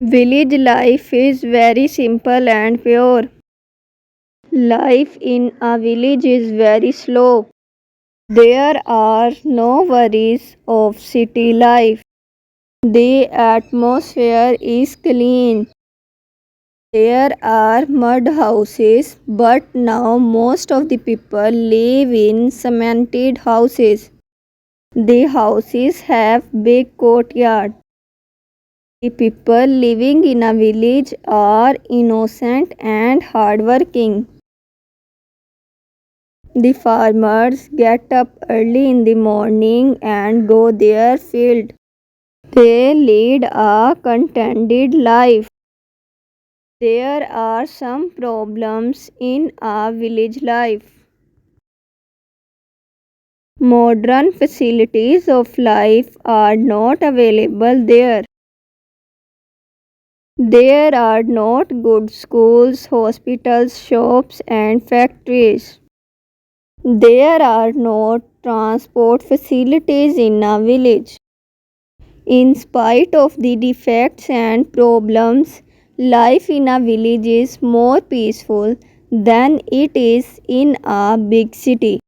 Village life is very simple and pure. Life in a village is very slow. There are no worries of city life. The atmosphere is clean. There are mud houses, but now most of the people live in cemented houses. The houses have big courtyards. The people living in a village are innocent and hardworking. The farmers get up early in the morning and go their field. They lead a contented life. There are some problems in a village life. Modern facilities of life are not available there. There are not good schools, hospitals, shops, and factories. There are no transport facilities in a village. In spite of the defects and problems, life in a village is more peaceful than it is in a big city.